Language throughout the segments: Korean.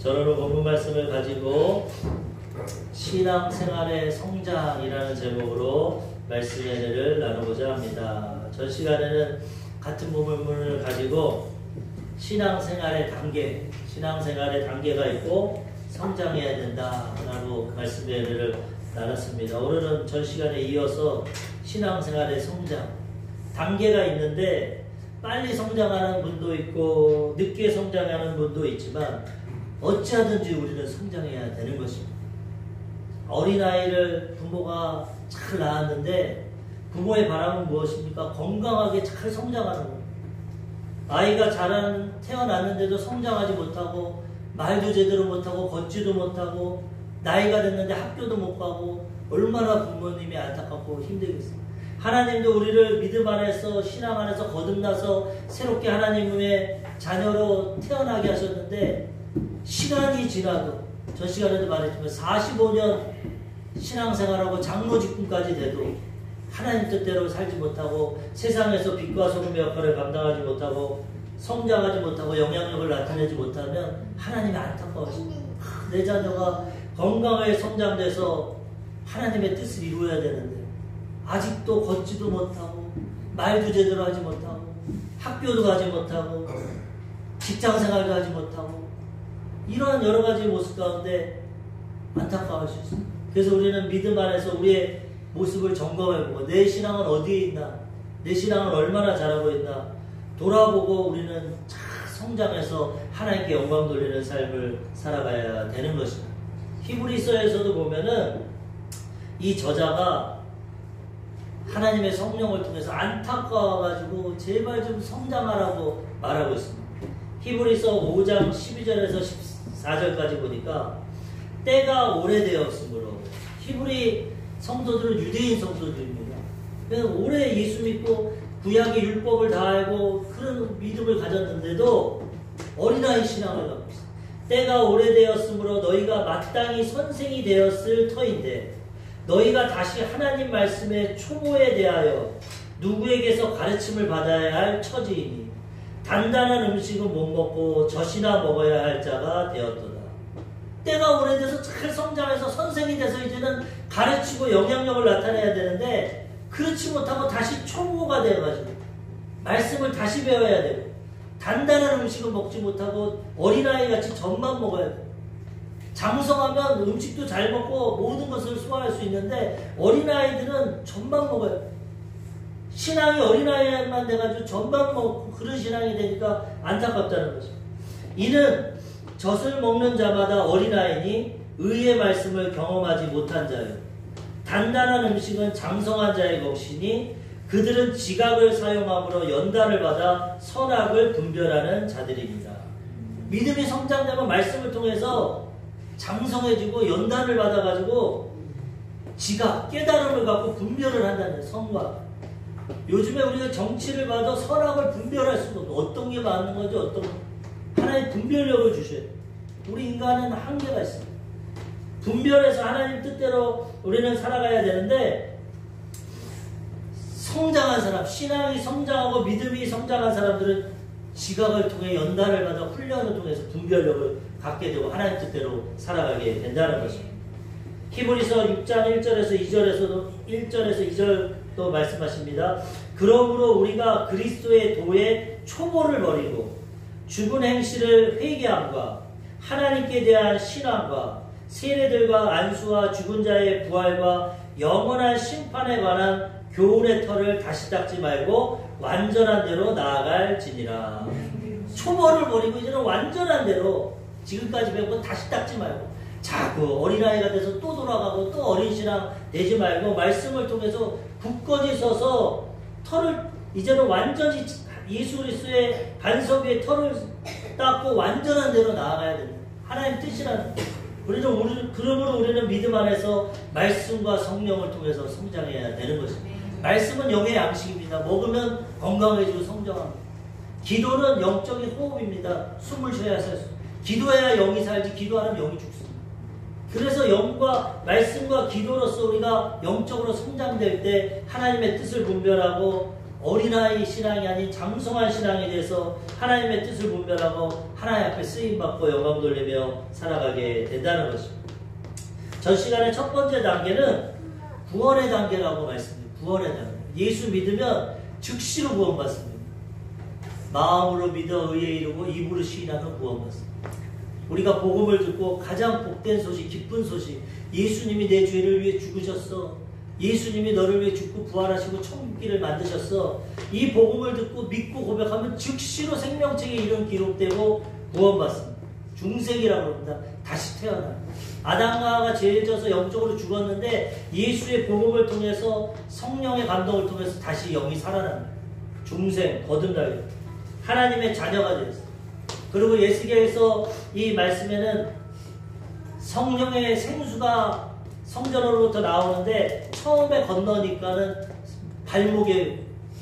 저는 오늘 본문 말씀을 가지고 신앙생활의 성장이라는 제목으로 말씀의 은혜를 나누고자 합니다. 전 시간에는 같은 본문을 가지고 신앙생활의 단계가 있고 성장해야 된다라고 말씀의 은혜를 나눴습니다. 오늘은 전 시간에 이어서 신앙생활의 성장, 단계가 있는데 빨리 성장하는 분도 있고 늦게 성장하는 분도 있지만 어찌하든지 우리는 성장해야 되는 것입니다. 어린아이를 부모가 잘 낳았는데 부모의 바람은 무엇입니까? 건강하게 잘 성장하는 겁니다. 아이가 태어났는데도 성장하지 못하고 말도 제대로 못하고 걷지도 못하고 나이가 됐는데 학교도 못 가고 얼마나 부모님이 안타깝고 힘들겠어요. 하나님도 우리를 믿음 안에서 신앙 안에서 거듭나서 새롭게 하나님의 자녀로 태어나게 하셨는데 시간이 지나도 전 시간에도 말했지만 45년 신앙생활하고 장로 직분까지 돼도 하나님 뜻대로 살지 못하고 세상에서 빛과 소금의 역할을 감당하지 못하고 성장하지 못하고 영향력을 나타내지 못하면 하나님이 안타까워하십니다. 내 자녀가 건강하게 성장돼서 하나님의 뜻을 이루어야 되는데 아직도 걷지도 못하고 말도 제대로 하지 못하고 학교도 가지 못하고 직장생활도 하지 못하고 이러한 여러 가지 모습 가운데 안타까워할 수 있습니다. 그래서 우리는 믿음 안에서 우리의 모습을 점검해보고 내 신앙은 어디에 있나, 내 신앙은 얼마나 잘하고 있나 돌아보고 우리는 잘 성장해서 하나님께 영광 돌리는 삶을 살아가야 되는 것입니다. 히브리서에서도 보면은 이 저자가 하나님의 성령을 통해서 안타까워가지고 제발 좀 성장하라고 말하고 있습니다. 히브리서 5장 12절에서 14절까지 보니까 때가 오래되었으므로 히브리 성도들은 유대인 성도들입니다. 그래서 오래 예수 믿고 구약의 율법을 다 알고 그런 믿음을 가졌는데도 어린아이 신앙을 갖고 있어요. 때가 오래되었으므로 너희가 마땅히 선생이 되었을 터인데 너희가 다시 하나님 말씀의 초보에 대하여 누구에게서 가르침을 받아야 할 처지이니 단단한 음식은 못 먹고 젖이나 먹어야 할 자가 되었도다. 때가 오래돼서 잘 성장해서 선생이 돼서 이제는 가르치고 영향력을 나타내야 되는데 그렇지 못하고 다시 초보가 되어가지고 말씀을 다시 배워야 되고 단단한 음식은 먹지 못하고 어린아이같이 젖만 먹어야 돼요. 장성하면 음식도 잘 먹고 모든 것을 소화할 수 있는데 어린아이들은 젖만 먹어야 돼요. 신앙이 어린아이만 돼가지고 젖만 먹고 그런 신앙이 되니까 안타깝다는 거죠. 이는 젖을 먹는 자마다 어린아이니 의의 말씀을 경험하지 못한 자요. 단단한 음식은 장성한 자의 것이니 그들은 지각을 사용함으로 연단을 받아 선악을 분별하는 자들입니다. 믿음이 성장되면 말씀을 통해서 장성해지고 연단을 받아가지고 지각, 깨달음을 갖고 분별을 한다는 선과 요즘에 우리가 정치를 봐도 선악을 분별할 수가 없고 어떤 게 맞는 건지 어떤 하나님 분별력을 주셔야 돼요. 우리 인간은 한계가 있습니다. 분별해서 하나님 뜻대로 우리는 살아가야 되는데 성장한 사람, 신앙이 성장하고 믿음이 성장한 사람들은 지각을 통해 연단을 받아 훈련을 통해서 분별력을 갖게 되고 하나님 뜻대로 살아가게 된다는 것입니다. 히브리서 6장 1절에서 2절도 말씀하십니다. 그러므로 우리가 그리스도의 도의 초보를 버리고 죽은 행실을 회개함과 하나님께 대한 신앙과 세례들과 안수와 죽은 자의 부활과 영원한 심판에 관한 교훈의 털을 다시 닦지 말고 완전한 대로 나아갈지니라. 초보를 버리고 이제는 완전한 대로 지금까지 배운 건 다시 닦지 말고 자꾸 어린아이가 돼서 또 돌아가고 또 어린 신앙 되지 말고 말씀을 통해서 굳건히 서서 털을 이제는 완전히 예수 그리스도의 반석 위에 털을 닦고 완전한 대로 나아가야 됩니다. 하나님 뜻이라는 그러므로 우리는 믿음 안에서 말씀과 성령을 통해서 성장해야 되는 것입니다. 말씀은 영의 양식입니다. 먹으면 건강해지고 성장합니다. 기도는 영적인 호흡입니다. 숨을 쉬어야 살 수. 기도해야 영이 살지 기도 안 하면 영이 죽습니다. 그래서 영과 말씀과 기도로서 우리가 영적으로 성장될 때 하나님의 뜻을 분별하고 어린아이 신앙이 아닌 장성한 신앙에 대해서 하나님의 뜻을 분별하고 하나님 앞에 쓰임받고 영광 돌리며 살아가게 된다는 것입니다. 전 시간의 첫 번째 단계는 구원의 단계라고 말씀드립니다. 구원의 단계. 예수 믿으면 즉시로 구원받습니다. 마음으로 믿어 의에 이르고 입으로 시인하면 구원받습니다. 우리가 복음을 듣고 가장 복된 소식, 기쁜 소식, 예수님이 내 죄를 위해 죽으셨어. 예수님이 너를 위해 죽고 부활하시고 천국길을 만드셨어. 이 복음을 듣고 믿고 고백하면 즉시로 생명책에 이름 기록되고 구원받습니다. 중생이라고 합니다. 다시 태어나. 아담과 하와가 죄를 져서 영적으로 죽었는데 예수의 복음을 통해서 성령의 감동을 통해서 다시 영이 살아납니다. 중생, 거듭나게 하나님의 자녀가 되었어요. 그리고 예수께서 이 말씀에는 성령의 생수가 성전으로부터 나오는데 처음에 건너니까는 발목에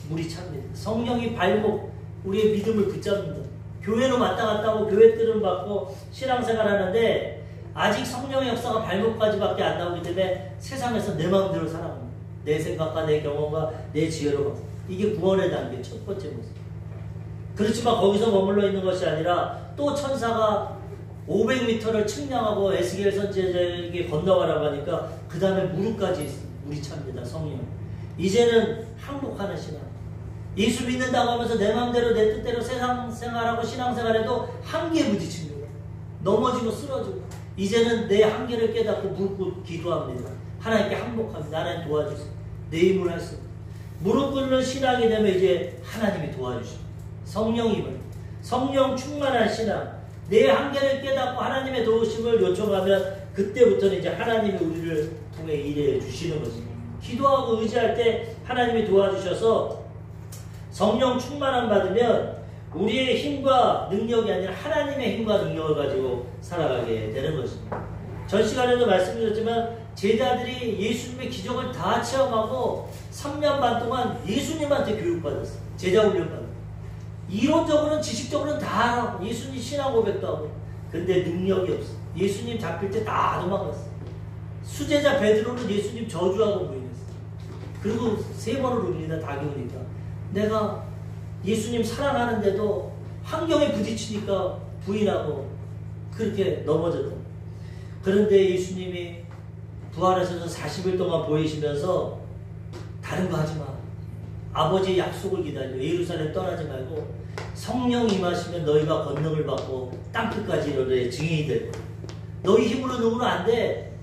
물이 찹니다. 성령이 발목, 우리의 믿음을 붙잡는다. 교회로 왔다 갔다 하고 교회 뜻을 받고 신앙생활 하는데 아직 성령의 역사가 발목까지밖에 안 나오기 때문에 세상에서 내 마음대로 살아갑니다. 내 생각과 내 경험과 내 지혜로. 이게 구원의 단계 첫 번째 모습. 그렇지만 거기서 머물러 있는 것이 아니라 또 천사가 500m를 측량하고 에스겔 선지자에게 건너가라고 하니까 그 다음에 무릎까지 물이 찹니다. 성령. 이제는 항복하는 신앙. 예수 믿는다고 하면서 내 마음대로 내 뜻대로 세상 생활하고 신앙생활해도 한계에 부딪힙니다. 넘어지고 쓰러지고. 이제는 내 한계를 깨닫고 무릎 꿇고 기도합니다. 하나님께 항복합니다. 하나님 도와주세요. 내 힘으로 할 수 없습니다. 무릎 꿇는 신앙이 되면 이제 하나님이 도와주십니다. 성령임을. 성령 충만한 신앙. 내 한계를 깨닫고 하나님의 도우심을 요청하면 그때부터는 이제 하나님이 우리를 통해 일해 주시는 것입니다. 기도하고 의지할 때 하나님이 도와주셔서 성령 충만함 받으면 우리의 힘과 능력이 아니라 하나님의 힘과 능력을 가지고 살아가게 되는 것입니다. 전 시간에도 말씀드렸지만 제자들이 예수님의 기적을 다 체험하고 3년 반 동안 예수님한테 교육받았어요. 제자 훈련받았어요. 이론적으로는 지식적으로는 다 알아. 예수님 신앙 고백도 하고. 근데 능력이 없어. 예수님 잡힐 때 다 도망갔어. 수제자 베드로는 예수님 저주하고 부인했어. 그리고 3번을 울리다 닭이 오니까 내가 예수님 사랑하는데도 환경에 부딪히니까 부인하고 그렇게 넘어졌다. 그런데 예수님이 부활하셔서 40일 동안 보이시면서 다른 거 하지 마. 아버지의 약속을 기다려. 예루살렘 떠나지 말고 성령 임하시면 너희가 권능을 받고 땅끝까지 이르러 증인이 될 거야. 너희 힘으로 누구는 안 돼.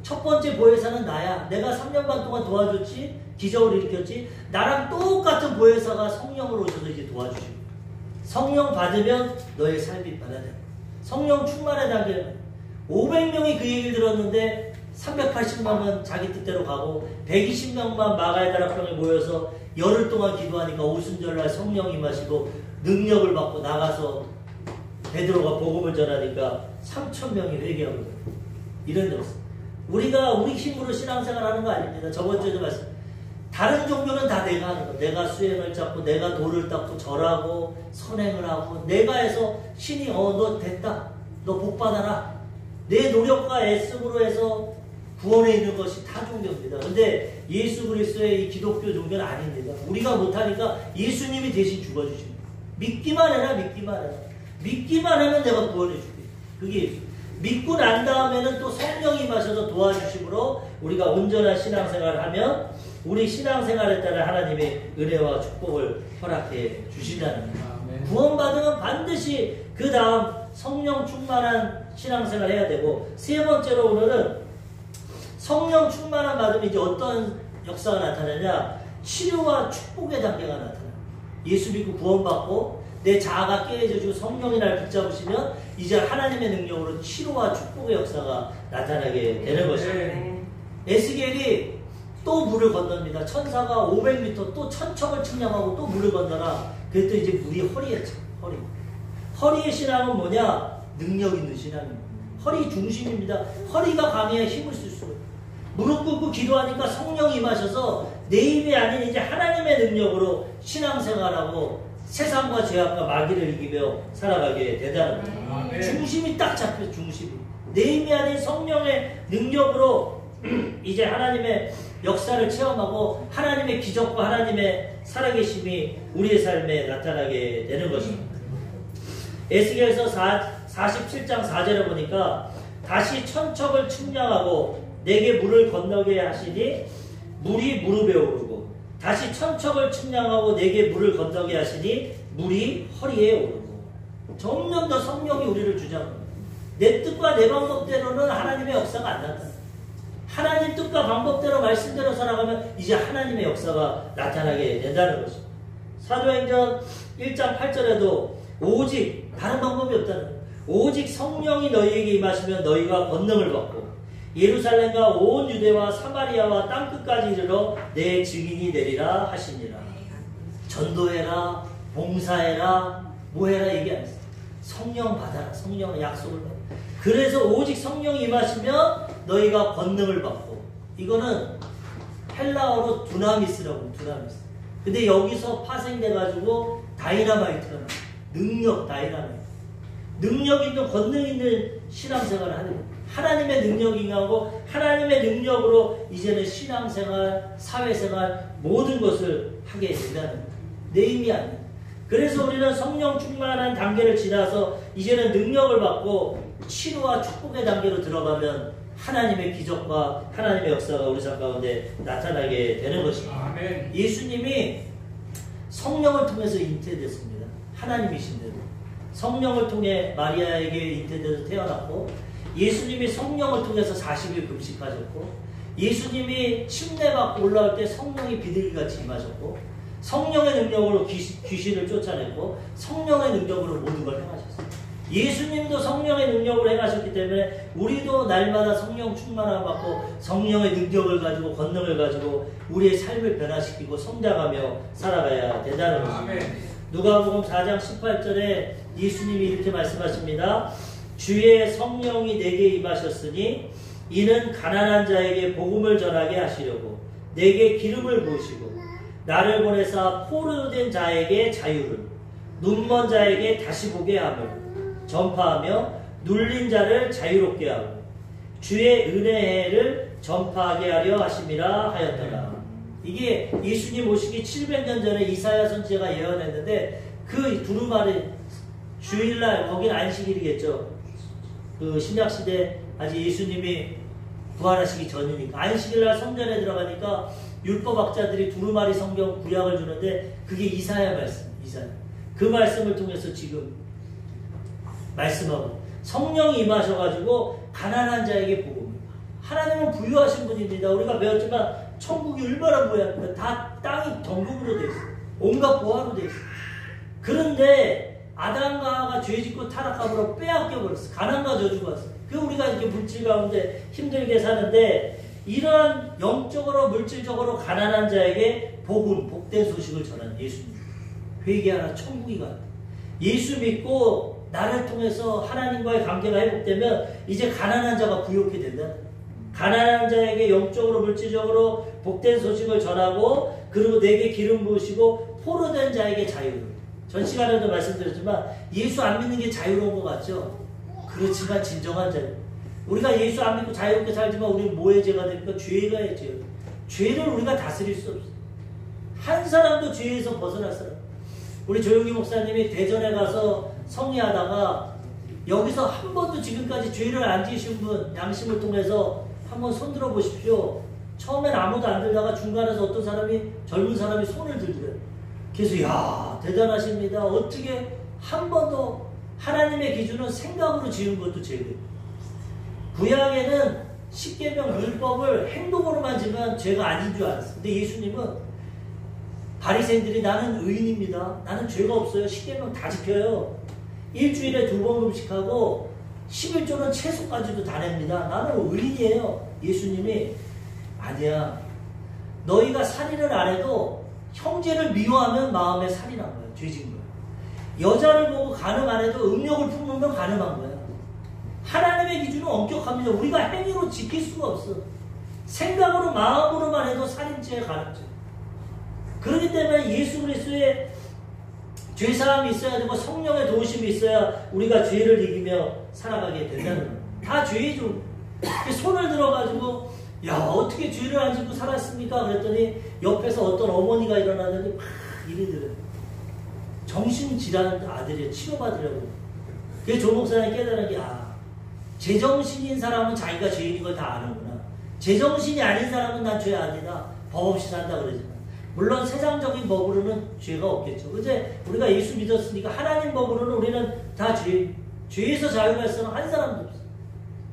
첫 번째 보혜사는 나야. 내가 3년 반 동안 도와줬지. 기적을 일으켰지. 나랑 똑같은 보혜사가 성령으로 오셔서 이제 도와주시고. 성령 받으면 너의 삶이 변화돼. 성령 충만의 단계는 500명이 그 얘기를 들었는데 380명은 자기 뜻대로 가고 120명만 마가의 다락방에 모여서 열흘 동안 기도하니까 오순절날 성령 임하시고 능력을 받고 나가서 베드로가 복음을 전하니까 3,000명이 회개하고 이런 데 없어요. 우리가 우리 힘으로 신앙생활 하는 거 아닙니다. 저번 주에도 말씀. 다른 종교는 다 내가 하는 거. 내가 수행을 잡고 내가 돌을 닦고 절하고 선행을 하고 내가 해서 신이 너 됐다. 너 복 받아라. 내 노력과 애씀으로 해서 구원에 있는 것이 타 종교입니다. 근데 예수 그리스도의 이 기독교 종교는 아닙니다. 우리가 못하니까 예수님이 대신 죽어주십니다. 믿기만 해라. 믿기만 해라. 믿기만 하면 내가 구원해 줄게. 그게 예수. 믿고 난 다음에는 또 성령이 마셔서 도와주심으로 우리가 온전한 신앙생활을 하면 우리 신앙생활에 따라 하나님의 은혜와 축복을 허락해 주신다는 거예요. 구원받으면 반드시 그 다음 성령 충만한 신앙생활을 해야 되고, 세 번째로 오늘은 성령 충만한 받으면 이제 어떤 역사가 나타나냐, 치료와 축복의 단계가 나타나요. 예수 믿고 구원받고 내 자아가 깨어지고 성령이 날 붙잡으시면 이제 하나님의 능력으로 치료와 축복의 역사가 나타나게 되는 것입니다. 에스겔이 또 물을 건넙니다. 천사가 500m 또 천척을 측량하고 또 물을 건너라. 그랬더니 이제 물이 허리에 차. 허리의 신앙은 뭐냐? 능력 있는 신앙입니다. 허리 중심입니다. 허리가 강해야 힘을 쓸 수 있어요. 무릎 꿇고 기도하니까 성령이 임하셔서 내 힘이 아닌 이제 하나님의 능력으로 신앙생활하고 세상과 죄악과 마귀를 이기며 살아가게 되다는 거예요. 중심이 딱 잡혀. 중심이 내 힘이 아닌 성령의 능력으로 이제 하나님의 역사를 체험하고 하나님의 기적과 하나님의 살아계심이 우리의 삶에 나타나게 되는 것입니다. 에스겔서 47장 4절에 보니까 다시 천척을 측량하고 내게 물을 건너게 하시니 물이 무릎에 오르고 다시 천척을 측량하고 내게 물을 건너게 하시니 물이 허리에 오르고 점점 더 성령이 우리를 주장합니다. 내 뜻과 내 방법대로는 하나님의 역사가 안 나타나. 하나님 뜻과 방법대로 말씀대로 살아가면 이제 하나님의 역사가 나타나게 된다는 것입니다. 사도행전 1장 8절에도 오직 다른 방법이 없다는 거예요. 오직 성령이 너희에게 임하시면 너희가 권능을 받고 예루살렘과 온 유대와 사마리아와 땅끝까지 이르러 내 증인이 되리라 하시니라. 전도해라, 봉사해라, 뭐해라 얘기 안 했어요. 성령 받아라. 성령 약속을 받아. 그래서 오직 성령이 임하시면 너희가 권능을 받고, 이거는 헬라어로 두나미스라고. 두나미스. 근데 여기서 파생돼가지고 다이나마이트가 나와요. 능력, 다이나마이트. 능력 있는, 권능 있는 신앙생활을 하는 거예요. 하나님의 능력이 임하고 하나님의 능력으로 이제는 신앙생활, 사회생활 모든 것을 하게 된다는 거예요. 내 힘이 아니에요. 그래서 우리는 성령 충만한 단계를 지나서 이제는 능력을 받고 치료와 축복의 단계로 들어가면 하나님의 기적과 하나님의 역사가 우리 삶 가운데 나타나게 되는 것입니다. 아멘. 예수님이 성령을 통해서 잉태됐습니다. 하나님이신데도 성령을 통해 마리아에게 잉태돼서 태어났고, 예수님이 성령을 통해서 40일 금식하셨고, 예수님이 침례받고 올라올 때 성령이 비둘기같이 임하셨고, 성령의 능력으로 귀신을 쫓아냈고, 성령의 능력으로 모든 걸 행하셨어요. 예수님도 성령의 능력으로 행하셨기 때문에 우리도 날마다 성령 충만함 받고 성령의 능력을 가지고 권능을 가지고 우리의 삶을 변화시키고 성장하며 살아가야 된다는 것입니다. 누가복음 4장 18절에 예수님이 이렇게 말씀하십니다. 주의 성령이 내게 임하셨으니 이는 가난한 자에게 복음을 전하게 하시려고 내게 기름을 부으시고 나를 보내사 포로된 자에게 자유를, 눈먼 자에게 다시 보게 함을 전파하며 눌린 자를 자유롭게 하고 주의 은혜를 전파하게 하려 하심이라 하였더라. 이게 예수님 오시기 700년 전에 이사야 선지자가 예언했는데, 그 두루마리 주일날, 거긴 안식일이겠죠. 그 신약시대 아직 예수님이 부활하시기 전이니까 안식일날 성전에 들어가니까 율법학자들이 두루마리 성경 구약을 주는데 그게 이사야 말씀, 이사야. 그 말씀을 통해서 지금 말씀하고 성령이 임하셔가지고 가난한 자에게 복음을. 하나님은 부유하신 분입니다. 우리가 배웠지만 천국이 얼마나 부유합니까? 다 땅이 정금으로 되어 있어요. 온갖 보화로 되어 있어요. 그런데 아담과 하와가 죄짓고 타락함으로 빼앗겨 버렸어요. 가난과 저주가 왔어요. 그 우리가 이렇게 물질 가운데 힘들게 사는데, 이러한 영적으로 물질적으로 가난한 자에게 복음, 복된 소식을 전하는 예수님. 회개하라, 천국이 간다. 예수 믿고 나를 통해서 하나님과의 관계가 회복되면 이제 가난한 자가 부유하게 된다. 가난한 자에게 영적으로 물질적으로 복된 소식을 전하고, 그리고 내게 기름 부으시고 포로된 자에게 자유를. 전 시간에도 말씀드렸지만 예수 안 믿는 게 자유로운 것 같죠? 그렇지만 진정한 자유. 우리가 예수 안 믿고 자유롭게 살지만 우리는 뭐의 죄가 됩니까? 죄가의 죄. 죄를 우리가 다스릴 수 없어요. 한 사람도 죄에서 벗어날 사람. 우리 조용기 목사님이 대전에 가서 성리하다가 여기서 한 번도 지금까지 죄를 안 지으신 분, 양심을 통해서 한번 손 들어 보십시오. 처음엔 아무도 안 들다가 중간에서 어떤 사람이, 젊은 사람이 손을 들더래요. 그래서 야, 대단하십니다. 어떻게 한 번도, 하나님의 기준은 생각으로 지은 것도 죄예요. 구약에는 십계명 율법을 행동으로만 지면 죄가 아닌 줄 알았어요. 근데 예수님은 바리새인들이 나는 의인입니다. 나는 죄가 없어요. 십계명 다 지켜요. 일주일에 2번 금식하고 11조는 채소까지도 다 냅니다. 나는 의인이에요. 예수님이 아니야. 너희가 살인을 안 해도 형제를 미워하면 마음에 살인한 거야. 죄진 거야. 여자를 보고 간음 안 해도 음욕을 품으면 간음한 거야. 하나님의 기준은 엄격합니다. 우리가 행위로 지킬 수가 없어. 생각으로 마음으로만 해도 살인죄에 가름죄. 그렇기 때문에 예수 그리스도의 죄사함이 있어야 되고 성령의 도우심이 있어야 우리가 죄를 이기며 살아가게 된다는 거예요. 다 죄이죠. 손을 들어가지고 야, 어떻게 죄를 안 짓고 살았습니까? 그랬더니 옆에서 어떤 어머니가 일어나더니 막 이러더래요. 정신질환 아들이 치료받으려고. 그래서 조 목사님이 깨달은 게, 제정신인 사람은 자기가 죄인인 걸 다 아는구나. 제정신이 아닌 사람은 난 죄 아니다. 법 없이 산다 그러지만. 물론 세상적인 법으로는 죄가 없겠죠. 근데 우리가 예수 믿었으니까 하나님 법으로는 우리는 다 죄에서 자유할 수는 한 사람도 없어요.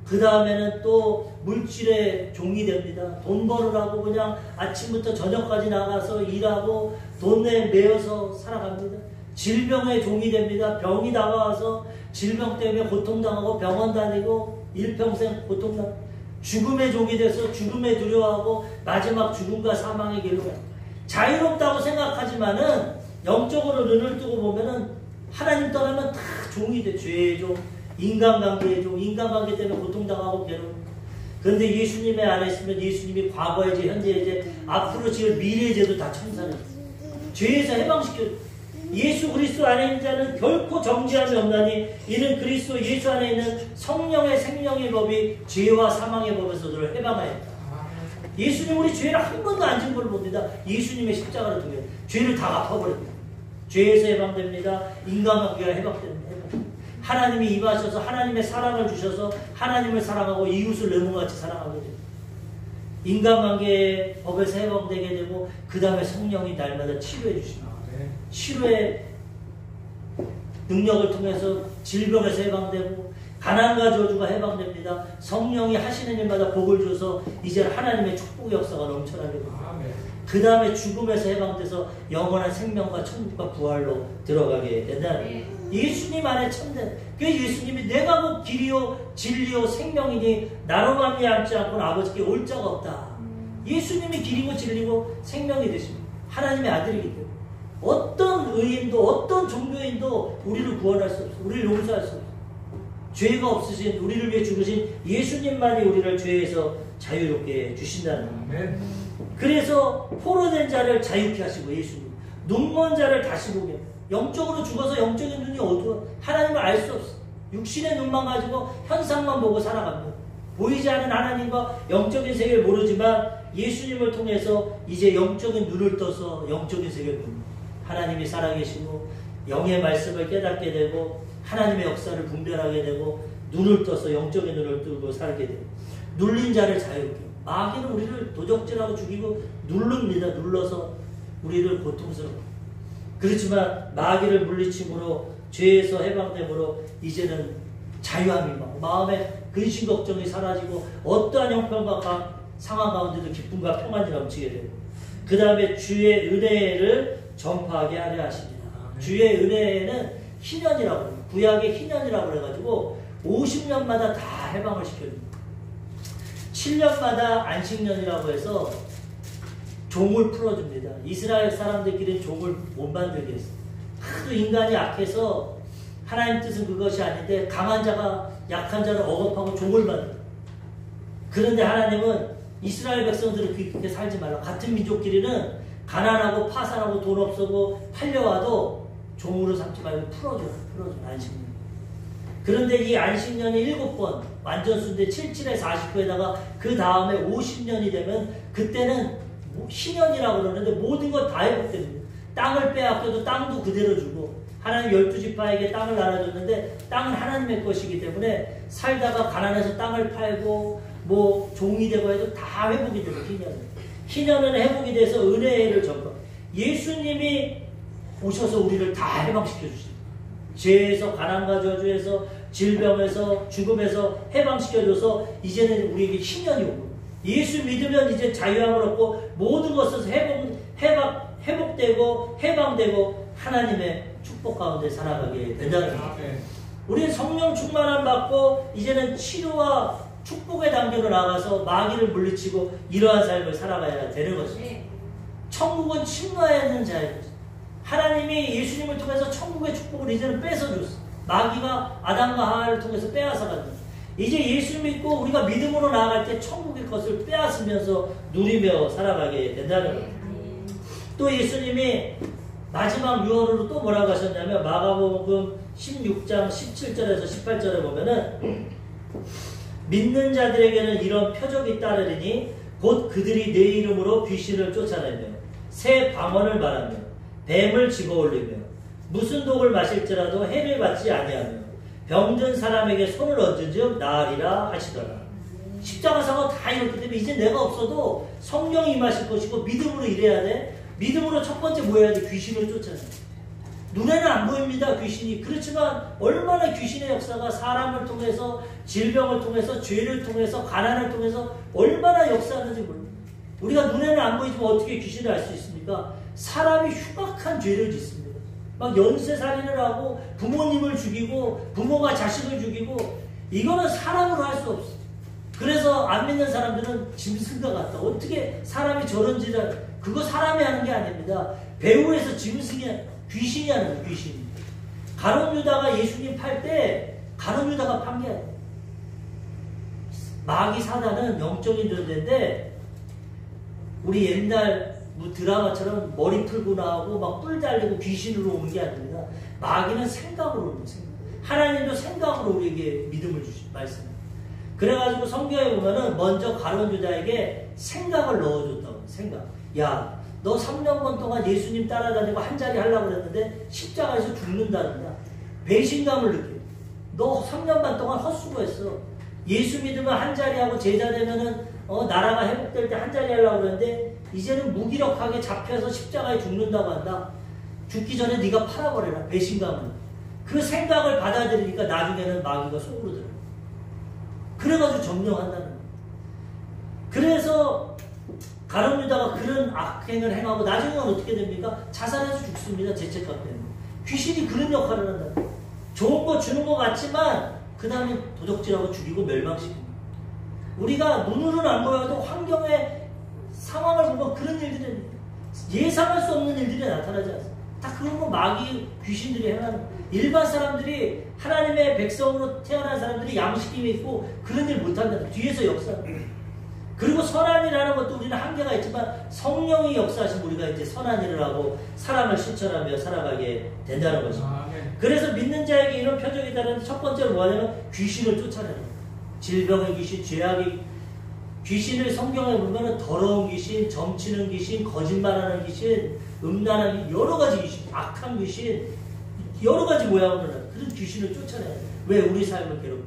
그 다음에는 또 물질의 종이 됩니다. 돈 벌으라고 그냥 아침부터 저녁까지 나가서 일하고 돈에 매여서 살아갑니다. 질병의 종이 됩니다. 병이 다가와서 질병 때문에 고통당하고 병원 다니고 일평생 고통당하고 죽음의 종이 돼서 죽음에 두려워하고 마지막 죽음과 사망의 길로 가요. 자유롭다고 생각하지만은 영적으로 눈을 뜨고 보면은 하나님 떠나면 다 종이 돼. 죄의 종, 인간관계의 종, 인간관계 때문에 고통당하고 괴로워. 그런데 예수님의 안에 있으면 예수님이 과거의 죄, 현재의 죄, 앞으로 지을 미래의 죄도 다 청산해. 죄에서 해방시켜. 예수 그리스도 안에 있는 자는 결코 정죄함이 없나니 이는 그리스도 예수 안에 있는 성령의 생명의 법이 죄와 사망의 법에서 너를 해방하였다. 예수님 우리 죄를 한 번도 안 진 걸 봅니다. 예수님의 십자가를 통해 죄를 다 갚아버립니다. 죄에서 해방됩니다. 인간관계가 해방됩니다. 하나님이 임하셔서 하나님의 사랑을 주셔서 하나님을 사랑하고 이웃을 내 몸같이 사랑하게 됩니다. 인간관계의 법에서 해방되게 되고 그 다음에 성령이 날마다 치료해 주십니다. 치료의 능력을 통해서 질병에서 해방되고 가난과 저주가 해방됩니다. 성령이 하시는 일마다 복을 줘서 이제 하나님의 축복의 역사가 넘쳐나게 됩니다. 그 다음에 죽음에서 해방돼서 영원한 생명과 천국과 부활로 들어가게 된다는 거예요. 예수님 안에 참된. 그래서 예수님이 내가 곧 길이요 진리요 생명이니 나로 말미암지 않고는 아버지께 올 자가 없다. 예수님이 길이고 진리고 생명이 되십니다. 하나님의 아들이기 때문에 어떤 의인도 어떤 종교인도 우리를 구원할 수 없어요. 우리를 용서할 수 없어요. 죄가 없으신 우리를 위해 죽으신 예수님만이 우리를 죄에서 자유롭게 해주신다는 거예요. 그래서 포로된 자를 자유케 하시고 예수님 눈먼 자를 다시 보게 합니다. 영적으로 죽어서 영적인 눈이 어두워 하나님을 알 수 없어. 육신의 눈만 가지고 현상만 보고 살아갑니다. 보이지 않는 하나님과 영적인 세계를 모르지만 예수님을 통해서 이제 영적인 눈을 떠서 영적인 세계를 봅니다. 하나님이 살아계시고 영의 말씀을 깨닫게 되고 하나님의 역사를 분별하게 되고 눈을 떠서 영적인 눈을 뜨고 살게 되고 눌린 자를 자유롭게. 마귀는 우리를 도적질하고 죽이고 누릅니다. 눌러서 우리를 고통스럽고. 그렇지만 마귀를 물리침으로 죄에서 해방됨으로 이제는 자유함이 임하고 마음에 근심 걱정이 사라지고 어떠한 형편과 상황 가운데도 기쁨과 평안이 넘치게 되고 그 다음에 주의 은혜를 전파하게 하려 하십니다. 주의 은혜는 희년이라고 합니다. 구약의 희년이라고 해가지고 50년마다 다 해방을 시켜줍니다. 7년마다 안식년이라고 해서 종을 풀어줍니다. 이스라엘 사람들끼리는 종을 못 만들게 했어요. 하도 인간이 약해서 하나님 뜻은 그것이 아닌데 강한 자가 약한 자를 억압하고 종을 만들어요. 그런데 하나님은 이스라엘 백성들을 그렇게 살지 말라. 같은 민족끼리는 가난하고 파산하고 돈 없어고 팔려와도 종으로 삼지 말고 풀어줘 안식년. 그런데 이 안식년이 7번 완전수인데 77에 49에다가 그 다음에 50년이 되면 그때는 희년이라고 그러는데 모든 것 다 회복됩니다. 땅을 빼앗겨도 땅도 그대로 주고 하나님 12지파에게 땅을 나눠줬는데 땅은 하나님의 것이기 때문에 살다가 가난해서 땅을 팔고 뭐 종이 되고 해도 다 회복이 되고 희년은 회복이 돼서 은혜를 전파. 예수님이 오셔서 우리를 다 해방시켜 주십니다. 죄에서 가난과 저주에서 질병에서 죽음에서 해방시켜줘서 이제는 우리에게 희년이 오고 예수 믿으면 이제 자유함을 얻고 모든 것에서 회복되고 해방되고 하나님의 축복 가운데 살아가게 된다는 겁니다. 우리는 성령 충만함 받고 이제는 치료와 축복의 단계로 나가서 마귀를 물리치고 이러한 삶을 살아가야 되는 것입니다. 천국은 침노하는 자의 것입니다. 하나님이 예수님을 통해서 천국의 축복을 이제는 뺏어줬어. 마귀가 아담과 하와를 통해서 빼앗아갔다. 이제 예수 믿고 우리가 믿음으로 나아갈 때 천국의 것을 빼앗으면서 누리며 살아가게 된다는 거예요. 또 예수님이 마지막 유언으로 또 뭐라고 하셨냐면 마가복음 16장 17절에서 18절에 보면은 믿는 자들에게는 이런 표적이 따르리니 곧 그들이 내 이름으로 귀신을 쫓아내며 새 방언을 말하며 뱀을 집어올리며 무슨 독을 마실지라도 해를 받지 아니하며 병든 사람에게 손을 얹은즉 나으리라 하시더라. 십자가 사고 다 이렇기 때문에 이제 내가 없어도 성령이 임하실 것이고 믿음으로 일해야 돼. 믿음으로 첫 번째 뭐 해야 돼? 귀신을 쫓아내. 눈에는 안 보입니다, 귀신이. 그렇지만 얼마나 귀신의 역사가 사람을 통해서, 질병을 통해서, 죄를 통해서, 가난을 통해서 얼마나 역사하는지 모릅니다. 우리가 눈에는 안 보이지만 어떻게 귀신을 알 수 있습니까? 사람이 흉악한 죄를 짓습니다. 막 연쇄살인을 하고 부모님을 죽이고 부모가 자식을 죽이고 이거는 사람으로 할 수 없어. 그래서 안 믿는 사람들은 짐승과 같다. 어떻게 사람이 저런 짓을, 그거 사람이 하는 게 아닙니다. 배후에서 짐승이, 귀신이 하는 거예요, 귀신이. 가룟 유다가 예수님 팔 때 가룟 유다가 판 게 아니에요. 마귀 사단은 영적인 존재인데 우리 옛날 드라마처럼 머리 풀고 나오고 막 뿔 달리고 귀신으로 오는 게 아닙니다. 마귀는 생각으로 오는 거예요. 하나님도 생각으로 우리에게 믿음을 주신 말씀입니다. 그래가지고 성경에 보면은 먼저 가룟 유다에게 생각을 넣어줬다고. 생각. 야, 너 3년간 동안 예수님 따라다니고 한 자리 하려고 그랬는데 십자가에서 죽는다는다. 배신감을 느껴. 너 3년 반 동안 헛수고했어. 예수 믿으면 한 자리 하고 제자 되면은 나라가 회복될 때 한 자리 하려고 그랬는데 이제는 무기력하게 잡혀서 십자가에 죽는다고 한다. 죽기 전에 네가 팔아버려라. 배신감을. 그 생각을 받아들이니까 나중에는 마귀가 속으로 들어. 그래가지고 점령한다는 거예요. 그래서 가룟 유다가 그런 악행을 행하고 나중에는 어떻게 됩니까? 자살해서 죽습니다. 죄책감 때문에. 귀신이 그런 역할을 한다. 좋은 거 주는 것 같지만 그 다음에 도적질하고 죽이고 멸망시킵니다. 우리가 눈으로는 안 보여도 환경의 상황을 보면 그런 일들이 예상할 수 없는 일들이 나타나지 않습니다. 다 그런 거 마귀 귀신들이 해나는 거예요. 일반 사람들이 하나님의 백성으로 태어난 사람들이 양식이 있고 그런 일 못한다. 뒤에서 역사합니다. 그리고 선한 일을 하는 것도 우리는 한계가 있지만 성령이 역사하시면 우리가 이제 선한 일을 하고 사랑을 실천하며 살아가게 된다는 것입니다. 그래서 믿는 자에게 이런 표적이 따르는 첫 번째로 뭐냐면 귀신을 쫓아내는 거예요. 질병의 귀신, 죄악의 귀신을 성경에 보면 더러운 귀신, 점치는 귀신, 거짓말하는 귀신, 음란한 귀신, 여러 가지 귀신, 악한 귀신, 여러 가지 모양으로 나는 그런 귀신을 쫓아내야 돼. 왜 우리 삶을 괴롭혀?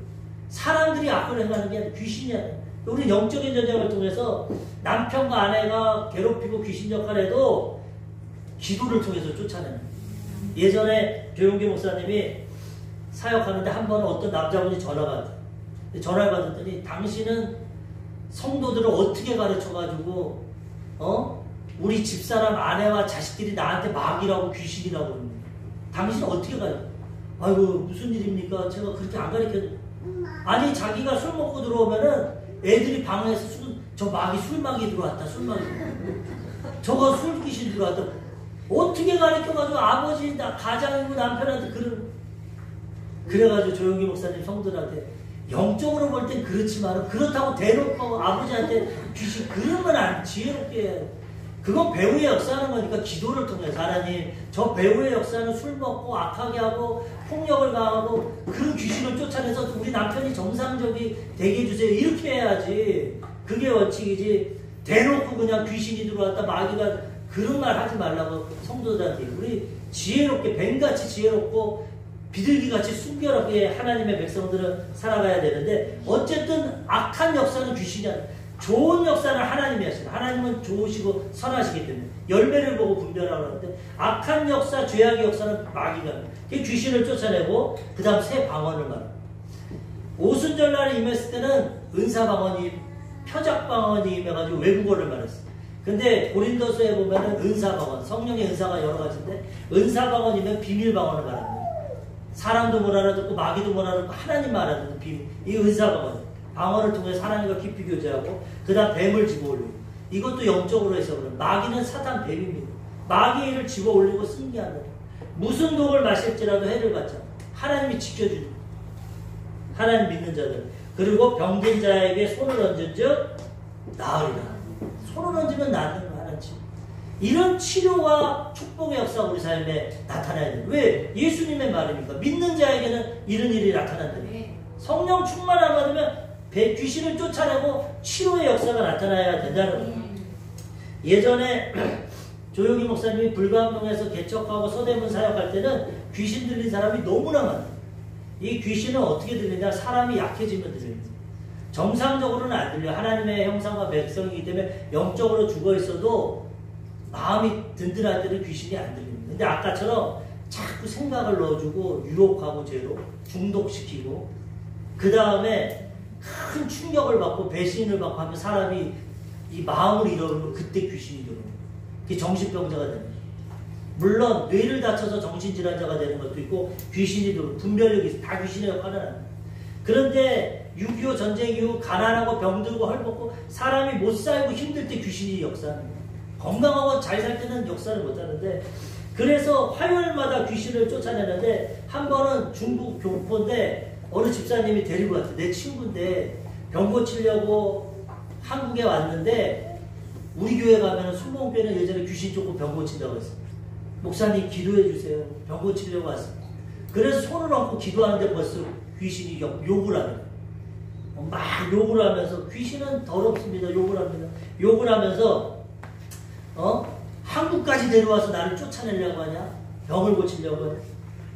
사람들이 악을 행하는 게 아니라 귀신이 아니야. 우리 영적인 전쟁을 통해서 남편과 아내가 괴롭히고 귀신 역할을 해도 기도를 통해서 쫓아내는 거예요. 예전에 조용기 목사님이 사역하는데 한 번은 어떤 남자분이 전화가 왔어요. 전화를 받았더니 당신은 성도들을 어떻게 가르쳐가지고 우리 집사람 아내와 자식들이 나한테 마귀라고 귀신이라고 그러는 거예요. 당신은 어떻게 가르쳐? 아이고 무슨 일입니까? 제가 그렇게 안 가르쳐줘요. 아니 자기가 술 먹고 들어오면은 애들이 방에서 저 마귀 술마귀 들어왔다. 술마귀 저거 술 귀신 들어왔다. 어떻게 가르쳐가지고 아버지 가장이고 남편한테 그래가지고 조용기 목사님 성도들한테 영적으로 볼 땐 그렇지만 그렇다고 대놓고 아버지한테 귀신 그러면 안 지혜롭게 해요. 그건 배후의 역사하는 거니까 기도를 통해서 하나님 저 배후의 역사는 술 먹고 악하게 하고 폭력을 가하고 그런 귀신을 쫓아내서 우리 남편이 정상적이 되게 해주세요. 이렇게 해야지. 그게 원칙이지. 대놓고 그냥 귀신이 들어왔다 마귀가 그런 말 하지 말라고 성도들한테 우리 지혜롭게 뱀같이 지혜롭고 비둘기같이 순결하게 하나님의 백성들은 살아가야 되는데 어쨌든 악한 역사는 귀신이 아니라 좋은 역사는 하나님이 하시고 하나님은 좋으시고 선하시기 때문에 열매를 보고 분별하고 하는데 악한 역사, 죄악의 역사는 마귀가 귀신을 쫓아내고 그 다음 새 방언을 말합니다. 오순절날에 임했을 때는 은사방언이 표적방언이 임해가지고 외국어를 말했어요. 근데 고린도서에 보면은 은사방언, 성령의 은사가 여러 가지인데 은사방언이면 비밀방언을 말합니다. 사람도 못 알아듣고 마귀도 못 알아듣고 하나님 알아듣는 비밀. 이 은사방언. 방언을 통해서 하나님과 깊이 교제하고 그 다음 뱀을 집어올리고 이것도 영적으로 해서 그런 마귀는 사탄 뱀입니다. 마귀를 집어올리고 승리한다. 무슨 독을 마실지라도 해를 받자. 하나님이 지켜주는 하나님 믿는 자들. 그리고 병든 자에게 손을 얹은 즉 나으리라. 손을 얹으면 낫는 거 하나님. 이런 치료와 축복의 역사가 우리 삶에 나타나야 돼요. 왜? 예수님의 말입니까? 믿는 자에게는 이런 일이 나타난다. 성령 충만을 받으면 귀신을 쫓아내고 치료의 역사가 나타나야 된다는 거예요. 예전에 조용희 목사님이 불광동에서 개척하고 서대문 사역할 때는 귀신 들린 사람이 너무나 많아요. 이 귀신은 어떻게 들리냐? 사람이 약해지면 들립니다. 정상적으로는 안 들려. 하나님의 형상과 백성이기 때문에 영적으로 죽어 있어도 마음이 든든할 때는 귀신이 안 들립니다. 근데 아까처럼 자꾸 생각을 넣어주고 유혹하고 죄로 중독시키고 그 다음에 큰 충격을 받고 배신을 받고 하면 사람이 이 마음을 잃어버리면 그때 귀신이 들어오는 거예요. 그게 정신병자가 되는 거예요. 물론 뇌를 다쳐서 정신질환자가 되는 것도 있고 귀신이 들어오고 분별력이 있어요. 다 귀신의 역할은 아니에요. 그런데 6.25 전쟁 이후 가난하고 병들고 헐벗고 사람이 못 살고 힘들 때 귀신이 역사하는 거예요. 건강하고 잘 살 때는 역사를 못 하는데 그래서 화요일마다 귀신을 쫓아내는데 한 번은 중국 교포인데 어느 집사님이 데리고 왔대. 내 친구인데 병 고치려고 한국에 왔는데 우리 교회 가면 순봉교회는 예전에 귀신 쫓고 병 고친다고 했어요. 목사님 기도해 주세요. 병 고치려고 왔어요. 그래서 손을 얹고 기도하는데 벌써 귀신이 욕을 하는 거예요. 막 욕을 하면서 귀신은 더럽습니다. 욕을 합니다. 욕을 하면서 한국까지 데려와서 나를 쫓아내려고 하냐? 병을 고치려고 하냐?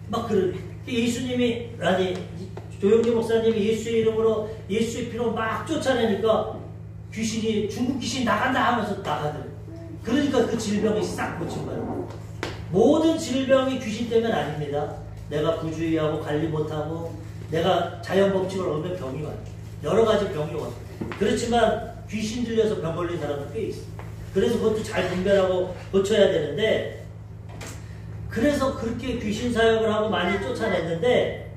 막 그런 예수님이 아니 조용기 목사님이 예수의 이름으로 예수의 피로 막 쫓아내니까 귀신이 중국 귀신 나간다 하면서 나가더래요. 그러니까 그 질병이 싹 고친 거예요. 모든 질병이 귀신 때문 아닙니다. 내가 부주의하고 관리 못하고 내가 자연 법칙을 어기면 병이 와요. 여러 가지 병이 와요. 그렇지만 귀신 들려서 병 걸린 사람도 꽤 있어요. 그래서 그것도 잘 분별하고 고쳐야 되는데 그래서 그렇게 귀신 사역을 하고 많이 쫓아냈는데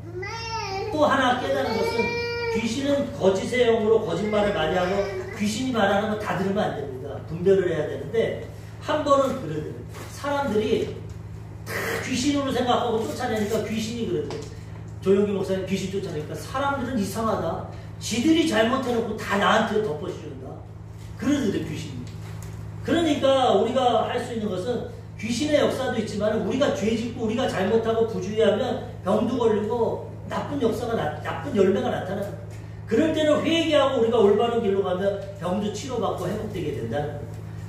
또 하나 깨달은 것은 귀신은 거짓의 영으로 거짓말을 많이 하고 귀신이 말하는 거 다 들으면 안 됩니다. 분별을 해야 되는데 한 번은 그러더래요. 사람들이 다 귀신으로 생각하고 쫓아내니까 귀신이 그러더래요. 조용기 목사님 귀신 쫓아내니까 사람들은 이상하다. 지들이 잘못해놓고 다 나한테 덮어씌운다. 그러더래요 귀신이. 그러니까 우리가 할 수 있는 것은 귀신의 역사도 있지만 우리가 죄짓고 우리가 잘못하고 부주의하면 병도 걸리고 나쁜 역사가 나쁜 열매가 나타나요. 그럴 때는 회개하고 우리가 올바른 길로 가면 병도 치료받고 회복되게 된다는 거예요.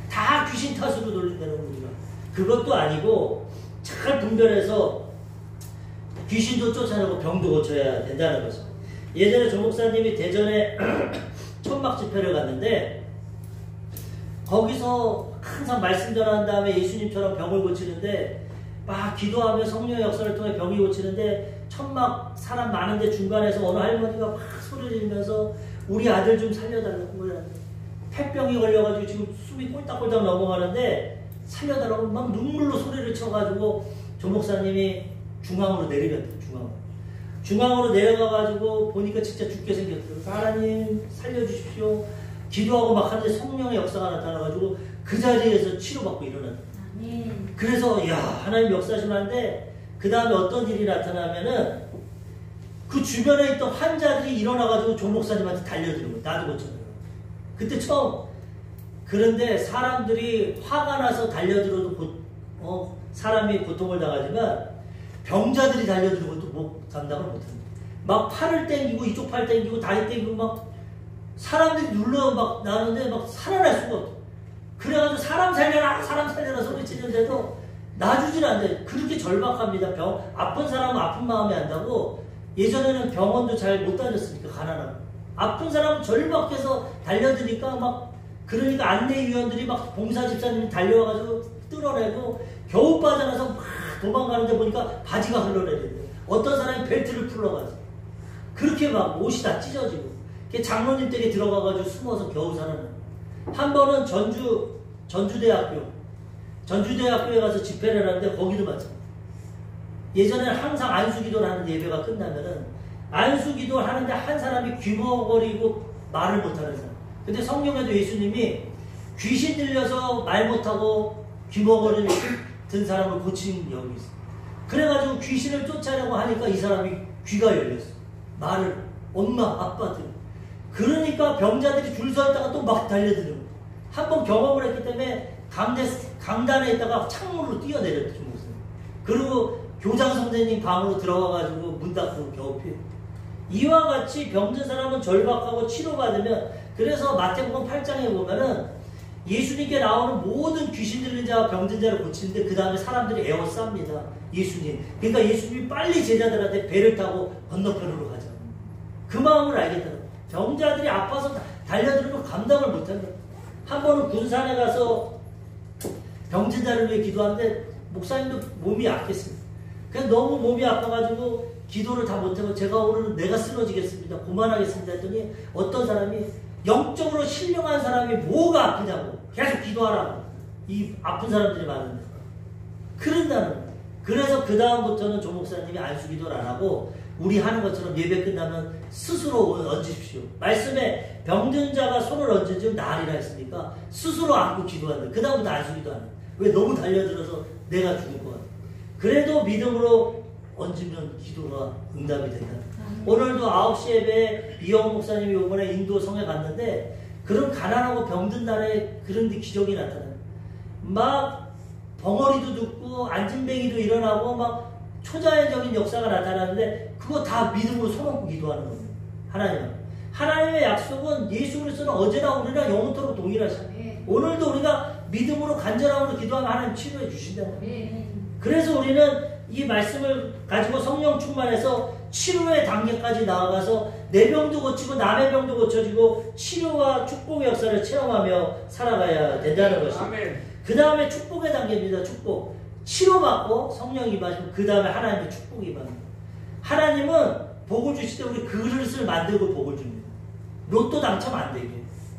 다 귀신 탓으로 돌린다는 우리가. 그것도 아니고 잘 분별해서 귀신도 쫓아내고 병도 고쳐야 된다는 거죠. 예전에 조 목사님이 대전에 천막 집회를 갔는데 거기서 항상 말씀 전한 다음에 예수님처럼 병을 고치는데 막 기도하며 성령의 역사를 통해 병이 고치는데 천막 사람 많은데 중간에서 어느 할머니가 막 소리를 지르면서 우리 아들 좀 살려달라고 그래. 폐병이 걸려가지고 지금 숨이 꼴딱꼴딱 넘어가는데 살려달라고 막 눈물로 소리를 쳐가지고 조 목사님이 중앙으로 내리셨대요. 중앙으로 내려가가지고 보니까 진짜 죽게 생겼대요. 하나님 살려주십시오. 기도하고 막 하는데 성령의 역사가 나타나가지고 그 자리에서 치료받고 일어났대요. 그래서 야 하나님 역사하시면 하는데 그 다음에 어떤 일이 나타나면은 그 주변에 있던 환자들이 일어나가지고 조 목사님한테 달려드는 거예요. 나도 고쳐요. 그때 처음. 그런데 사람들이 화가 나서 달려들어도 사람이 고통을 당하지만 병자들이 달려드는 것도 감당을 못합니다. 막 팔을 땡기고 이쪽 팔 땡기고 다리 땡기고 막 사람들이 눌러 막 나는데 막 살아날 수가 없어. 그래가지고 사람 살려라 소리치는데도 놔주질 않는데 그렇게 절박합니다. 아픈 사람은 아픈 마음에 한다고. 예전에는 병원도 잘 못 다녔으니까 가난하고 아픈 사람은 절박해서 달려드니까 막 그러니까 안내위원들이 막 봉사 집사님이 달려와가지고 뚫어내고 겨우 빠져나서 막 도망가는데 보니까 바지가 흘러내리는데 어떤 사람이 벨트를 풀러가지고 그렇게 막 옷이 다 찢어지고 장로님 댁에 들어가가지고 숨어서 겨우 살아나요. 한 번은 전주대학교에 가서 집회를 하는데 거기도 마찬가지예요. 예전에는 항상 안수기도를 하는 예배가 끝나면은 안수기도를 하는데 한 사람이 귀머거리고 말을 못하는 사람. 근데 성경에도 예수님이 귀신 들려서 말 못하고 귀머거리는 든 사람을 고친 역이 있어요. 그래가지고 귀신을 쫓아내고 하니까 이 사람이 귀가 열렸어. 말을 엄마 아빠들. 그러니까 병자들이 줄 서 있다가 또 막 달려드는 거예요. 한번 경험을 했기 때문에 강단에 있다가 창문으로 뛰어내렸죠. 그리고 교장 선생님 방으로 들어가가지고 문 닫고 겨우 피해. 이와 같이 병든 사람은 절박하고 치료받으면, 그래서 마태복음 8장에 보면은 예수님께 나오는 모든 귀신 들린 자와 병든 자를 고치는데 그 다음에 사람들이 에워쌉니다. 예수님. 그러니까 예수님이 빨리 제자들한테 배를 타고 건너편으로 가자. 그 마음을 알겠다는. 병자들이 아파서 달려들면 감당을 못한다. 한 번은 군산에 가서 병든 자를 위해 기도하는데 목사님도 몸이 약했습니다. 그래서 너무 몸이 아파가지고 기도를 다 못하고 제가 오늘은 내가 쓰러지겠습니다. 고만하겠습니다 했더니 어떤 사람이 영적으로 신령한 사람이 뭐가 아프냐고 계속 기도하라고. 이 아픈 사람들이 많은데 그런다는 거예요. 그래서 그 다음부터는 조 목사님이 안수기도를 안 하고 우리 하는 것처럼 예배 끝나면 스스로 얹으십시오. 말씀에 병든 자가 손을 얹은지 나으리라 했으니까 스스로 안고 기도한다. 그 다음부터 안수기도 안 해요. 왜? 너무 달려들어서 내가 죽을 것 같아. 그래도 믿음으로 얹으면 기도가 응답이 된다. 오늘도 9시 예배에 이영 목사님이 이번에 인도 성에 갔는데 그런 가난하고 병든 날에 그런 기적이 나타나요. 막 벙어리도 듣고 안진뱅이도 일어나고 막 초자연적인 역사가 나타나는데 그거 다 믿음으로 손 얹고 기도하는 겁니다. 하나님의 약속은 예수 그리스도는 어제나 오늘이나 영원토록 동일하시다. 오늘도 우리가 믿음으로 간절함으로 기도하면 하나님 치료해 주신다는 거예요. 그래서 우리는 이 말씀을 가지고 성령 충만해서 치료의 단계까지 나아가서 내 병도 고치고 남의 병도 고쳐지고 치료와 축복의 역사를 체험하며 살아가야 된다는 것입니다. 그 다음에 축복의 단계입니다. 축복. 치료받고 성령이 임하시면 그 다음에 하나님의 축복이 임합니다. 하나님은 복을 주실 때 우리 그릇을 만들고 복을 줍니다. 로또 당첨 안 되게.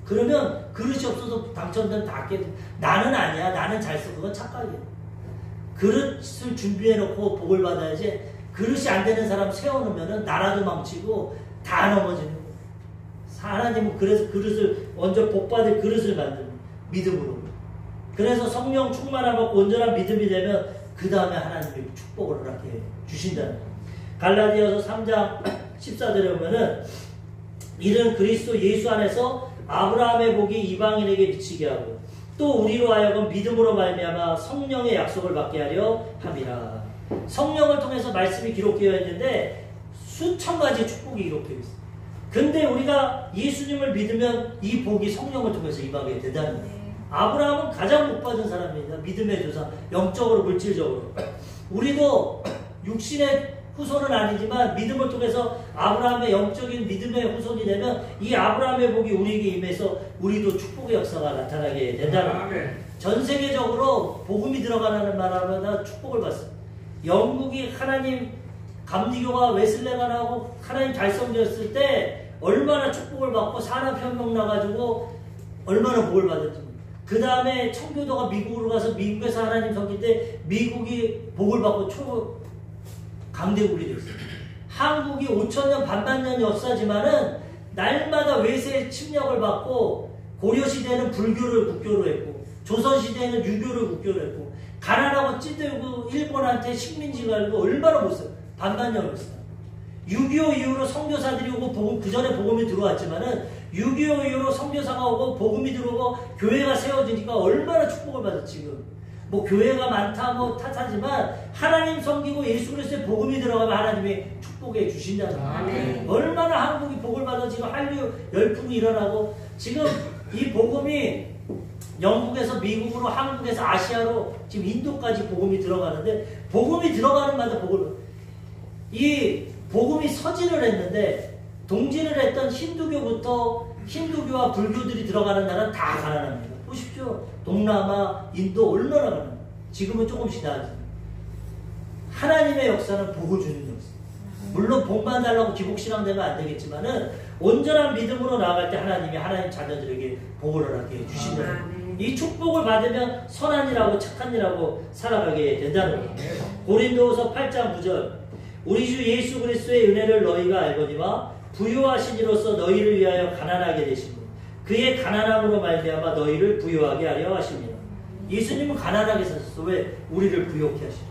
그러면 그릇이 없어서 당첨되면 다 깨져. 나는 아니야. 나는 잘 써. 그건 착각이야. 그릇을 준비해놓고 복을 받아야지. 그릇이 안 되는 사람 세워놓으면 나라도 망치고 다 넘어지는 거예요. 하나님은 그래서 그릇을 먼저 복받을 그릇을 만듭니다. 믿음으로. 그래서 성령 충만함 받고 온전한 믿음이 되면 그 다음에 하나님이 축복을 허락해 주신다는 거예요. 갈라디아서 3장 14절에 보면은 이는 그리스도 예수 안에서 아브라함의 복이 이방인에게 미치게 하고 또 우리로 하여금 믿음으로 말미암아 성령의 약속을 받게 하려 함이라. 성령을 통해서 말씀이 기록되어 있는데 수천 가지 축복이 기록되어 있어요. 근데 우리가 예수님을 믿으면 이 복이 성령을 통해서 임하게 된다는 거예요. 아브라함은 가장 복 받은 사람입니다. 믿음의 조상, 영적으로 물질적으로. 우리도 육신의 후손은 아니지만 믿음을 통해서 아브라함의 영적인 믿음의 후손이 되면 이 아브라함의 복이 우리에게 임해서 우리도 축복의 역사가 나타나게 된다는 거예요. 전 세계적으로 복음이 들어가는 나라마다 축복을 받습니다. 영국이 하나님 감리교가 웨슬레가 나고 하나님 달성되었을 때 얼마나 축복을 받고 산업혁명 나가지고 얼마나 복을 받았지. 그 다음에 청교도가 미국으로 가서 미국에서 하나님 섬길 때 미국이 복을 받고 강대국이 되었어요. 한국이 5천년 반만년 역사지만은 날마다 외세의 침략을 받고 고려시대는 불교를 국교로 했고 조선시대는 유교를 국교로 했고 가난하고 찌들고 일본한테 식민지 갈고 얼마나 못 써요. 반만년을 써요. 6.25 이후로 선교사들이 오고 그 전에 복음이 들어왔지만은 6.25 이후로 선교사가 오고 복음이 들어오고 교회가 세워지니까 얼마나 축복을 받았지. 지금 뭐 교회가 많다 뭐 탓하지만 하나님 섬기고 예수 그리스도의 복음이 들어가면 하나님이 축복해 주신다는 거예요. 얼마나 한국이 복을 받아 지금 한류 열풍이 일어나고 지금 이 복음이 영국에서 미국으로 한국에서 아시아로 지금 인도까지 복음이 들어가는데 복음이 들어가는 마다 이 복음이 서진을 했는데 동진을 했던 힌두교부터 힌두교와 불교들이 들어가는 나라는 다 가난합니다. 보십시오. 동남아, 인도 얼마나 가난합니다. 지금은 조금씩 나아집니다. 하나님의 역사는 복을 주는 역사. 물론 복만 달라고 기복신앙 되면 안 되겠지만은 온전한 믿음으로 나아갈 때 하나님이 하나님 자녀들에게 복을 허락해 주신다. 이 축복을 받으면 선한 일하고 착한 일하고 살아가게 된다는 거예요. 고린도후서 8장 9절 우리 주 예수 그리스도의 은혜를 너희가 알거니와 부유하신 이로써 너희를 위하여 가난하게 되시고 그의 가난함으로 말미암아 너희를 부유하게 하려 하십니다. 예수님은 가난하게 사셨어. 왜? 우리를 부유하게 하시죠.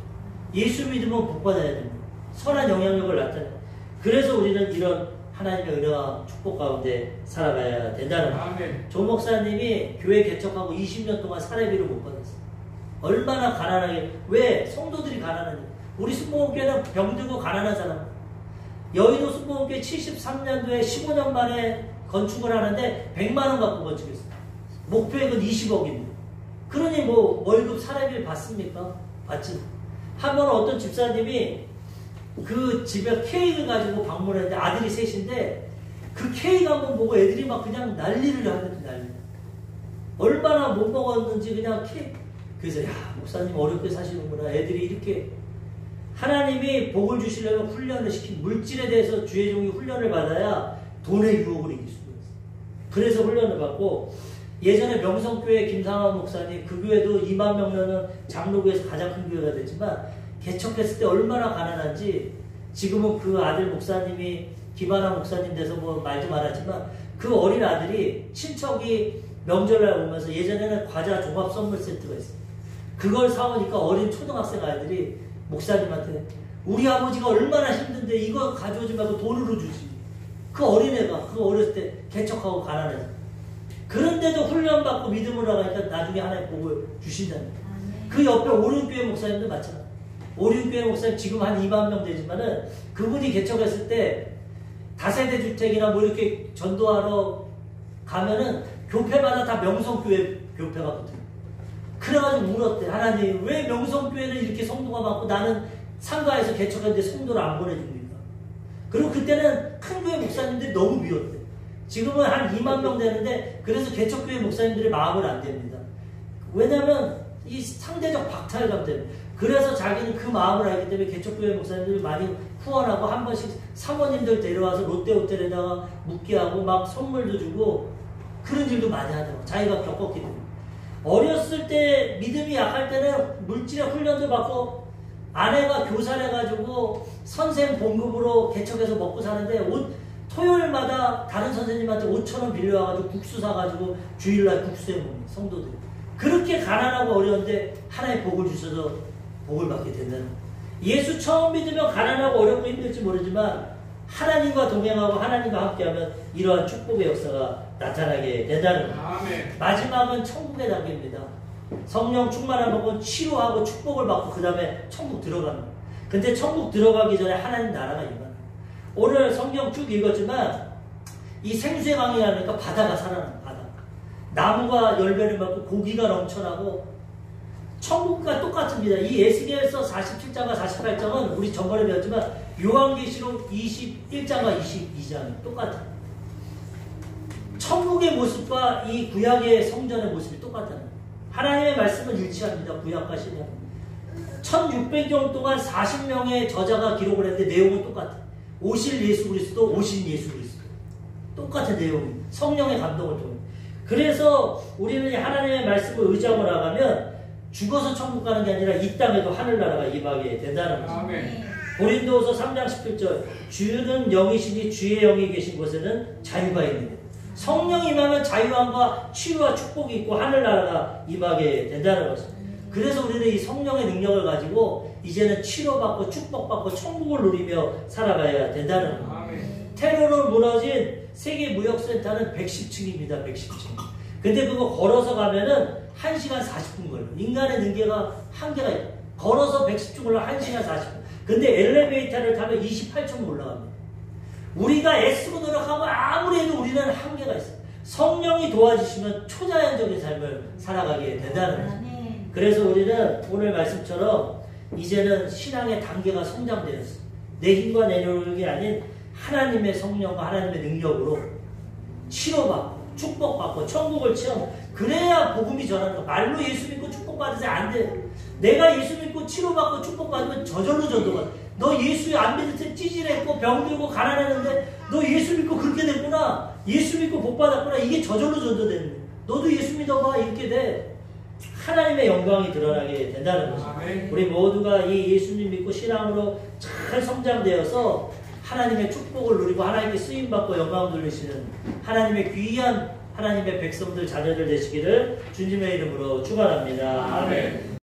예수 믿으면 복 받아야 됩니다. 선한 영향력을 나타내요. 그래서 우리는 이런 하나님의 은혜와 축복 가운데 살아가야 된다는 거예요. 조 목사님이 교회 개척하고 20년 동안 사례비를 못 받았어요. 얼마나 가난하게. 왜? 성도들이 가난하냐. 우리 순복음교회는 병들고 가난한 사람. 여의도 순복음교회 73년도에 15년 만에 건축을 하는데 100만 원 갖고 건축했어요. 목표액은 20억입니다. 그러니 뭐 월급 사례비를 받습니까? 받지. 한 번 어떤 집사님이 그 집에 케이크 가지고 방문했는데 아들이 셋인데 그 케이크 한번 보고 애들이 막 그냥 난리를 하는데 난리. 얼마나 못 먹었는지 그냥 케이크. 그래서 야 목사님 어렵게 사시는구나. 애들이 이렇게 하나님이 복을 주시려면 훈련을 시킨 물질에 대해서 주의 종이 훈련을 받아야 돈의 유혹을 이길 수가 있어요. 그래서 훈련을 받고 예전에 명성교회 김상환 목사님 그 교회도 2만 명 넘는 장로교에서 가장 큰 교회가 됐지만 개척했을 때 얼마나 가난한지 지금은 그 아들 목사님이 김하나 목사님 돼서 뭐 말도 많았지만 그 어린 아들이 친척이 명절날 오면서 예전에는 과자 종합 선물 세트가 있어요. 그걸 사오니까 어린 초등학생 아이들이 목사님한테 우리 아버지가 얼마나 힘든데 이거 가져오지 말고 돈으로 주지. 그 어린애가 그 어렸을 때 개척하고 가난해서 그런데도 훈련받고 믿음으로 나가니까 나중에 하나님 복을 주신다는 거예요. 그 옆에 오륜교회 목사님도 마찬가지. 오륜교회 목사님 지금 한 2만 명 되지만은 그분이 개척했을 때 다세대 주택이나 뭐 이렇게 전도하러 가면은 교회마다 다 명성교회 교회가 붙어요. 그래가지고 울었대. 하나님 왜 명성교회는 이렇게 성도가 많고 나는 상가에서 개척했는데 성도를 안 보내줍니까? 그리고 그때는 큰 교회 목사님들이 너무 미웠대. 지금은 한 2만 명 되는데 그래서 개척교회 목사님들의 마음을 안 됩니다. 왜냐하면 이 상대적 박탈감 때문에. 그래서 자기는 그 마음을 알기 때문에 개척교회 목사님들이 많이 후원하고 한 번씩 사모님들 데려와서 롯데호텔에다가 묵게 하고 막 선물도 주고 그런 일도 많이 하더라고. 자기가 겪었기 때문에. 어렸을 때 믿음이 약할 때는 물질의 훈련도 받고 아내가 교사해가지고 선생 봉급으로 개척해서 먹고 사는데 토요일마다 다른 선생님한테 5,000원 빌려와가지고 국수 사가지고 주일날 국수에 먹는 성도들. 그렇게 가난하고 어려운데 하나의 복을 주셔서 복을 받게 된다는 거예요. 예수 처음 믿으면 가난하고 어렵고 힘들지 모르지만 하나님과 동행하고 하나님과 함께하면 이러한 축복의 역사가 나타나게 된다는 거예요. 아멘. 마지막은 천국의 단계입니다. 성령 충만한 복은 치료하고 축복을 받고 그 다음에 천국 들어가는 거예요. 근데 천국 들어가기 전에 하나님 나라가 임하는 오늘 성경 쭉 읽었지만 이 생수의 강이 나니까 바다가 살아나는 바다. 나무가 열매를 맺고 고기가 넘쳐나고 천국과 똑같습니다. 이 에스겔서 47장과 48장은 우리 전번에 배웠지만 요한계시록 21장과 22장이 똑같아요. 천국의 모습과 이 구약의 성전의 모습이 똑같아요. 하나님의 말씀은 일치합니다. 구약과 신약. 1600년 동안 40명의 저자가 기록을 했는데 내용은 똑같아요. 오실 예수 그리스도, 오신 예수 그리스도. 똑같은 내용이 성령의 감동을 통해. 그래서 우리는 하나님의 말씀을 의지하고 나가면 죽어서 천국 가는 게 아니라 이 땅에도 하늘나라가 임하게 된다는 것입니다. 고린도후서 3장 17절 주는 영이시니 주의 영이 계신 곳에는 자유가 있는 것. 성령이 임하면 자유함과 치유와 축복이 있고 하늘나라가 임하게 된다는 것입니다. 그래서 우리는 이 성령의 능력을 가지고 이제는 치료받고 축복받고 천국을 누리며 살아가야 된다는 거예요. 테러로 무너진 세계무역센터는 110층입니다. 110층. 근데 그거 걸어서 가면은 1시간 40분 걸려요. 인간의 능계가 한계가 있어요. 걸어서 110층 올라 1시간 40분. 근데 엘리베이터를 타면 28층 올라갑니다. 우리가 애쓰고 노력하고 아무리 해도 우리는 한계가 있어요. 성령이 도와주시면 초자연적인 삶을 살아가게 된다는 거죠. 그래서 우리는 오늘 말씀처럼 이제는 신앙의 단계가 성장되었어요. 내 힘과 내 노력이 아닌 하나님의 성령과 하나님의 능력으로 치료받고 축복받고 천국을 체험. 그래야 복음이 전하는 거. 말로 예수 믿고 축복받으세요 안 돼. 내가 예수 믿고 치료받고 축복받으면 저절로 전도가 돼. 너 예수 안 믿을 때 찌질했고 병들고 가난했는데 너 예수 믿고 그렇게 됐구나. 예수 믿고 복받았구나. 이게 저절로 전도되는 거야. 너도 예수 믿어봐. 이렇게 돼. 하나님의 영광이 드러나게 된다는 거죠. 우리 모두가 이 예수님 믿고 신앙으로 잘 성장되어서 하나님의 축복을 누리고 하나님께 쓰임받고 영광 돌리시는 하나님의 귀한 하나님의 백성들 자녀들 되시기를 주님의 이름으로 축원합니다. 아멘.